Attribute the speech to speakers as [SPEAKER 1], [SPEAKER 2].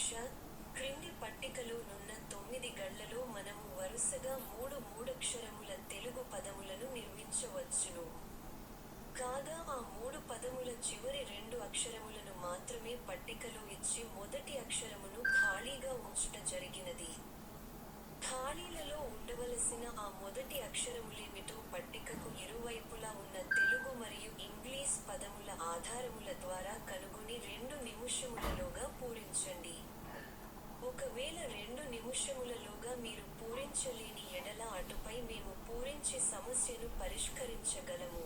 [SPEAKER 1] భాష, క్రింది పట్టికలో నున్న 9 గళ్లలో మనము వరుసగా మూడక్షరముల తెలుగు పదములను నిర్మించవచ్చును. కాగా ఆ 3 పదముల చివరి 2 అక్షరములను మాత్రమే పట్టికలో ఇచ్చి మొదటి అక్షరమును ఖాళీగా ఉంచుట జరిగినది. ఖాళీలలో ఉండవలసిన ఆ మొదటి అక్షరములేమిటో పట్టికకు ఇరువైపులా ఉన్న తెలుగు మరియు ఇంగ్లీష్ పదముల ఆధారముల ద్వారా కనుగొని 2 నిముషములలోగా పూరించండి. ఒకవేళ 2 నిముషములలోగా మీరు పూరించలేని ఎడల అటుపై మేము పూరించి సమస్యను పరిష్కరించగలము.